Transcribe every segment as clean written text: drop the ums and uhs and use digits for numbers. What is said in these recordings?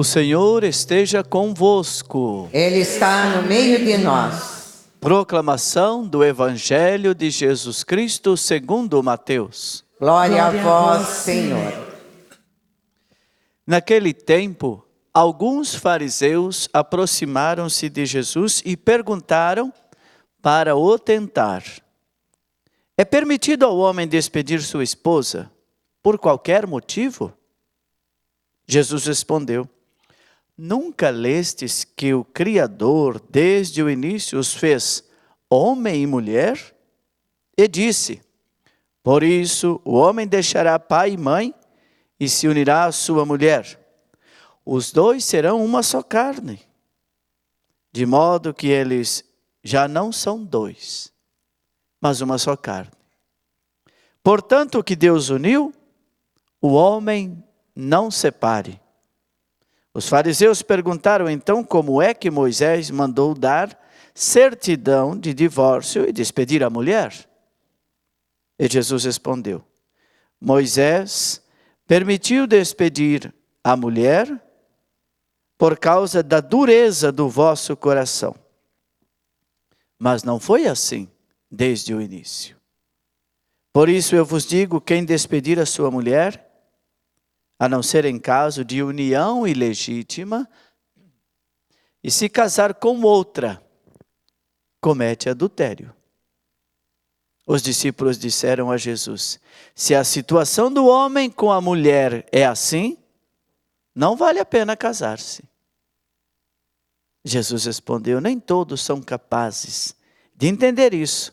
O Senhor esteja convosco. Ele está no meio de nós. Proclamação do Evangelho de Jesus Cristo segundo Mateus. Glória a vós, Senhor. Naquele tempo, alguns fariseus aproximaram-se de Jesus e perguntaram para o tentar: é permitido ao homem despedir sua esposa por qualquer motivo? Jesus respondeu: nunca lestes que o Criador, desde o início, os fez homem e mulher? E disse: por isso o homem deixará pai e mãe e se unirá à sua mulher. Os dois serão uma só carne. De modo que eles já não são dois, mas uma só carne. Portanto, o que Deus uniu, o homem não separe. Os fariseus perguntaram então como é que Moisés mandou dar certidão de divórcio e despedir a mulher. E Jesus respondeu: Moisés permitiu despedir a mulher por causa da dureza do vosso coração. Mas não foi assim desde o início. Por isso eu vos digo, quem despedir a sua mulher, a não ser em caso de união ilegítima, e se casar com outra, comete adultério. Os discípulos disseram a Jesus: se a situação do homem com a mulher é assim, não vale a pena casar-se. Jesus respondeu: nem todos são capazes de entender isso,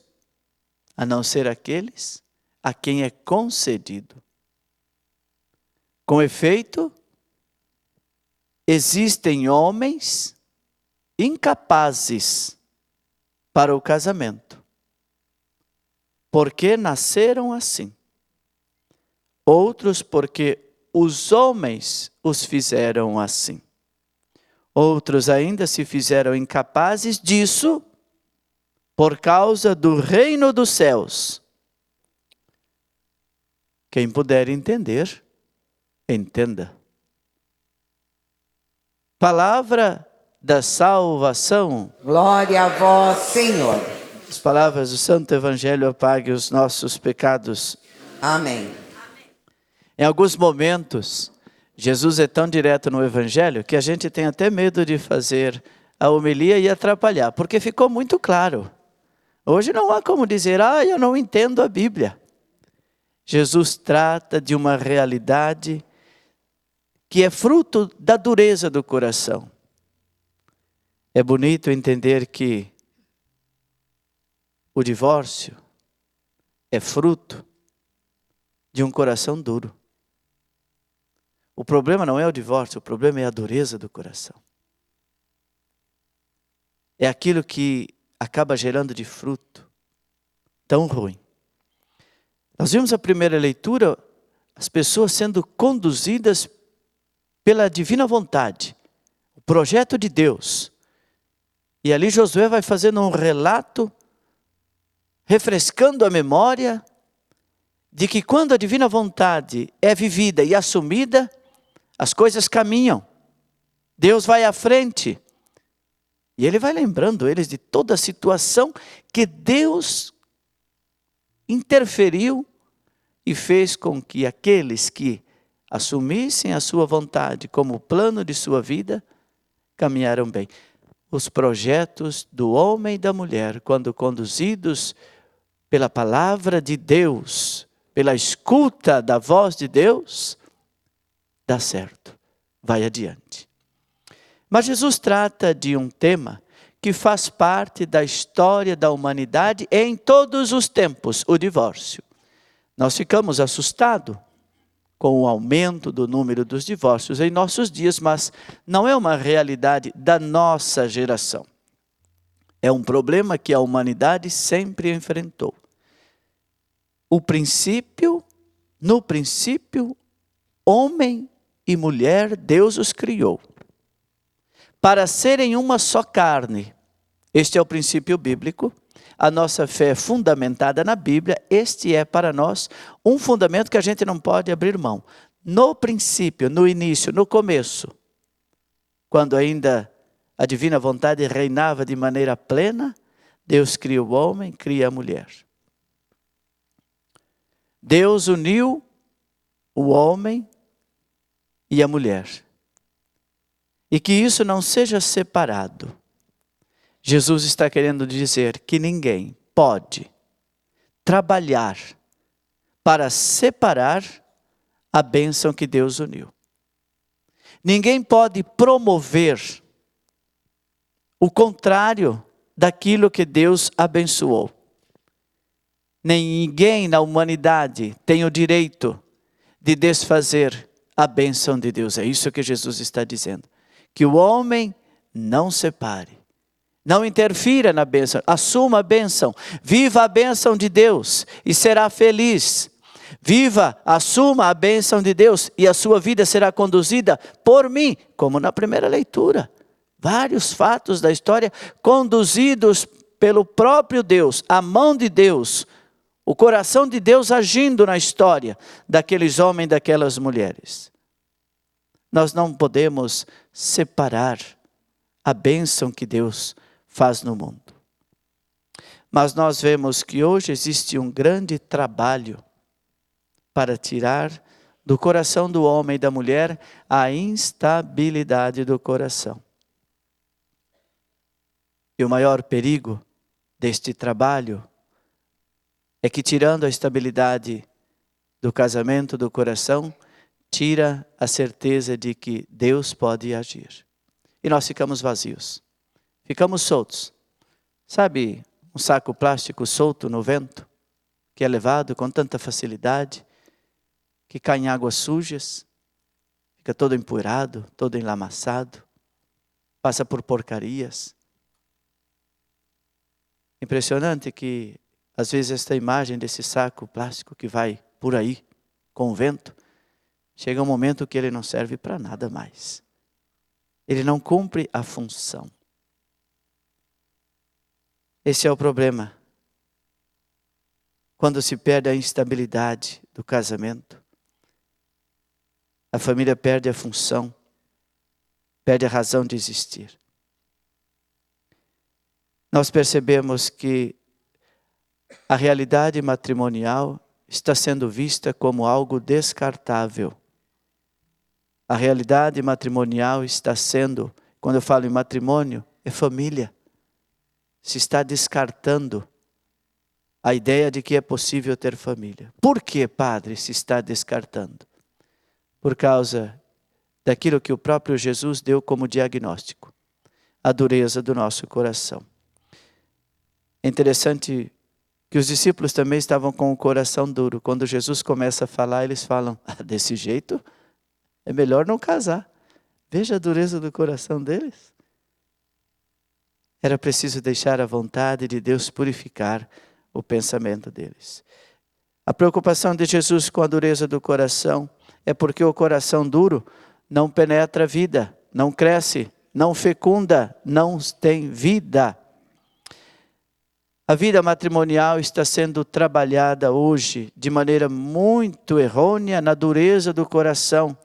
a não ser aqueles a quem é concedido. Com efeito, existem homens incapazes para o casamento, porque nasceram assim. Outros porque os homens os fizeram assim. Outros ainda se fizeram incapazes disso por causa do reino dos céus. Quem puder entender, entenda. Palavra da salvação. Glória a vós, Senhor. As palavras do Santo Evangelho apaguem os nossos pecados. Amém. Em alguns momentos, Jesus é tão direto no Evangelho que a gente tem até medo de fazer a homilia e atrapalhar, porque ficou muito claro. Hoje não há como dizer: eu não entendo a Bíblia. Jesus trata de uma realidade que é fruto da dureza do coração. É bonito entender que o divórcio é fruto de um coração duro. O problema não é o divórcio, o problema é a dureza do coração. É aquilo que acaba gerando de fruto tão ruim. Nós vimos a primeira leitura, as pessoas sendo conduzidas pela divina vontade, o projeto de Deus. E ali Josué vai fazendo um relato, refrescando a memória, de que quando a divina vontade é vivida e assumida, as coisas caminham. Deus vai à frente. E ele vai lembrando eles de toda a situação que Deus interferiu e fez com que aqueles que assumissem a sua vontade como plano de sua vida, caminharam bem. Os projetos do homem e da mulher, quando conduzidos pela palavra de Deus, pela escuta da voz de Deus, dá certo, vai adiante. Mas Jesus trata de um tema que faz parte da história da humanidade em todos os tempos, o divórcio. Nós ficamos assustados com o aumento do número dos divórcios em nossos dias, mas não é uma realidade da nossa geração. É um problema que a humanidade sempre enfrentou. No princípio, homem e mulher, Deus os criou para serem uma só carne. Este é o princípio bíblico. A nossa fé é fundamentada na Bíblia. Este é para nós um fundamento que a gente não pode abrir mão. No princípio, no início, no começo, quando ainda a divina vontade reinava de maneira plena, Deus cria o homem, cria a mulher. Deus uniu o homem e a mulher. E que isso não seja separado. Jesus está querendo dizer que ninguém pode trabalhar para separar a bênção que Deus uniu. Ninguém pode promover o contrário daquilo que Deus abençoou. Ninguém na humanidade tem o direito de desfazer a bênção de Deus. É isso que Jesus está dizendo. Que o homem não separe. Não interfira na bênção. Assuma a bênção. Viva a bênção de Deus e será feliz. Viva, assuma a bênção de Deus e a sua vida será conduzida por mim, como na primeira leitura. Vários fatos da história conduzidos pelo próprio Deus, a mão de Deus, o coração de Deus agindo na história daqueles homens e daquelas mulheres. Nós não podemos separar a bênção que Deus faz no mundo. Mas nós vemos que hoje existe um grande trabalho para tirar do coração do homem e da mulher a instabilidade do coração. E o maior perigo deste trabalho é que, tirando a estabilidade do casamento, do coração, tira a certeza de que Deus pode agir. E nós ficamos vazios. Ficamos soltos. Sabe, um saco plástico solto no vento, que é levado com tanta facilidade, que cai em águas sujas, fica todo empoeirado, todo enlamaçado, passa por porcarias. Impressionante que, às vezes, esta imagem desse saco plástico que vai por aí, com o vento, chega um momento que ele não serve para nada mais. Ele não cumpre a função. Esse é o problema. Quando se perde a instabilidade do casamento, a família perde a função, perde a razão de existir. Nós percebemos que a realidade matrimonial está sendo vista como algo descartável. A realidade matrimonial está sendo, quando eu falo em matrimônio, é família. Se está descartando a ideia de que é possível ter família. Por que, padre, se está descartando? Por causa daquilo que o próprio Jesus deu como diagnóstico. A dureza do nosso coração. É interessante que os discípulos também estavam com o coração duro. Quando Jesus começa a falar, eles falam, desse jeito é melhor não casar. Veja a dureza do coração deles. Era preciso deixar a vontade de Deus purificar o pensamento deles. A preocupação de Jesus com a dureza do coração é porque o coração duro não penetra a vida, não cresce, não fecunda, não tem vida. A vida matrimonial está sendo trabalhada hoje de maneira muito errônea na dureza do coração.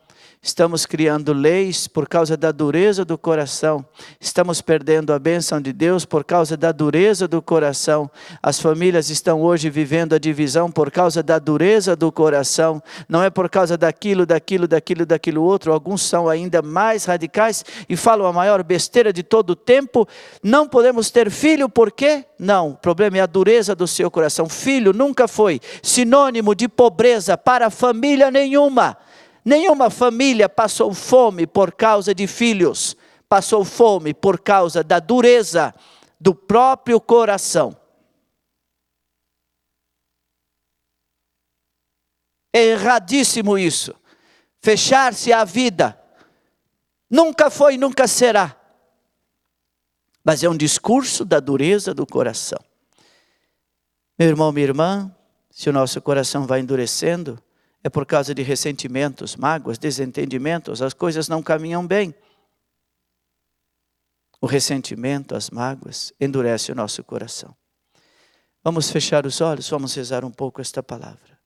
Estamos criando leis por causa da dureza do coração. Estamos perdendo a bênção de Deus por causa da dureza do coração. As famílias estão hoje vivendo a divisão por causa da dureza do coração. Não é por causa daquilo outro. Alguns são ainda mais radicais e falam a maior besteira de todo o tempo. Não podemos ter filho, por quê? Não, o problema é a dureza do seu coração. Filho nunca foi sinônimo de pobreza para família nenhuma. Nenhuma família passou fome por causa de filhos. Passou fome por causa da dureza do próprio coração. É erradíssimo isso. Fechar-se à vida. Nunca foi, nunca será. Mas é um discurso da dureza do coração. Meu irmão, minha irmã, se o nosso coração vai endurecendo, é por causa de ressentimentos, mágoas, desentendimentos, as coisas não caminham bem. O ressentimento, as mágoas, endurece o nosso coração. Vamos fechar os olhos, vamos rezar um pouco esta palavra.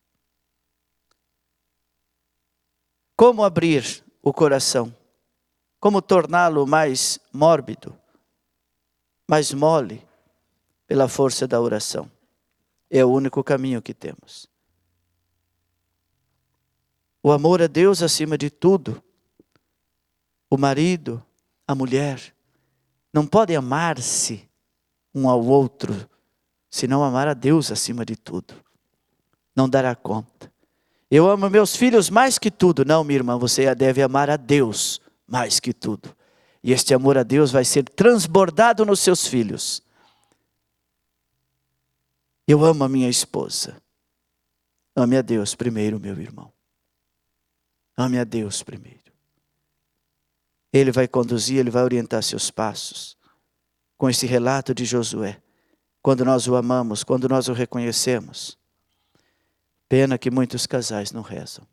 Como abrir o coração como torná-lo mais mórbido, mais mole, pela força da oração. É o único caminho que temos. O amor a Deus acima de tudo. O marido, a mulher, não podem amar-se um ao outro, se não amar a Deus acima de tudo. Não dará conta. Eu amo meus filhos mais que tudo. Não, minha irmã, você deve amar a Deus mais que tudo. E este amor a Deus vai ser transbordado nos seus filhos. Eu amo a minha esposa. Ame a Deus primeiro, meu irmão. Ame a Deus primeiro. Ele vai conduzir, Ele vai orientar seus passos. Com esse relato de Josué. Quando nós o amamos, quando nós o reconhecemos. Pena que muitos casais não rezam.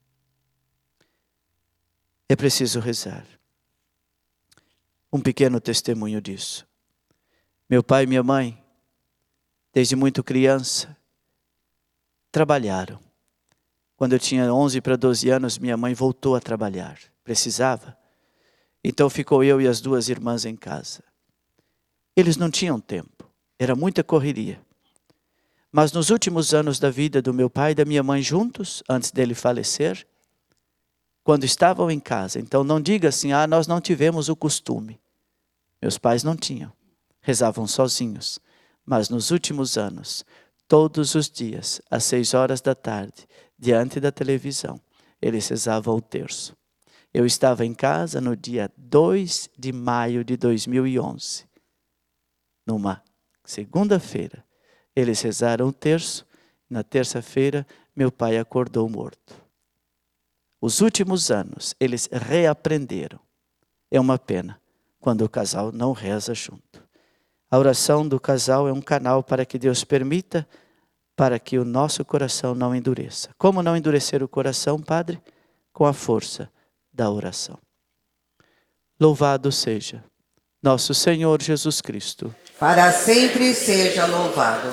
É preciso rezar. Um pequeno testemunho disso. Meu pai e minha mãe, desde muito criança, trabalharam. Quando eu tinha 11 para 12 anos, minha mãe voltou a trabalhar. Precisava. Então ficou eu e as 2 irmãs em casa. Eles não tinham tempo. Era muita correria. Mas nos últimos anos da vida do meu pai e da minha mãe juntos, antes dele falecer, quando estavam em casa, então não diga assim, nós não tivemos o costume. Meus pais não tinham, rezavam sozinhos. Mas nos últimos anos, todos os dias, às 6 horas da tarde, diante da televisão, eles rezavam o terço. Eu estava em casa no dia 2 de maio de 2011, numa segunda-feira. Eles rezaram o terço. Na terça-feira, meu pai acordou morto. Os últimos anos, eles reaprenderam. É uma pena quando o casal não reza junto. A oração do casal é um canal para que Deus permita, para que o nosso coração não endureça. Como não endurecer o coração, Padre? Com a força da oração. Louvado seja nosso Senhor Jesus Cristo. Para sempre seja louvado.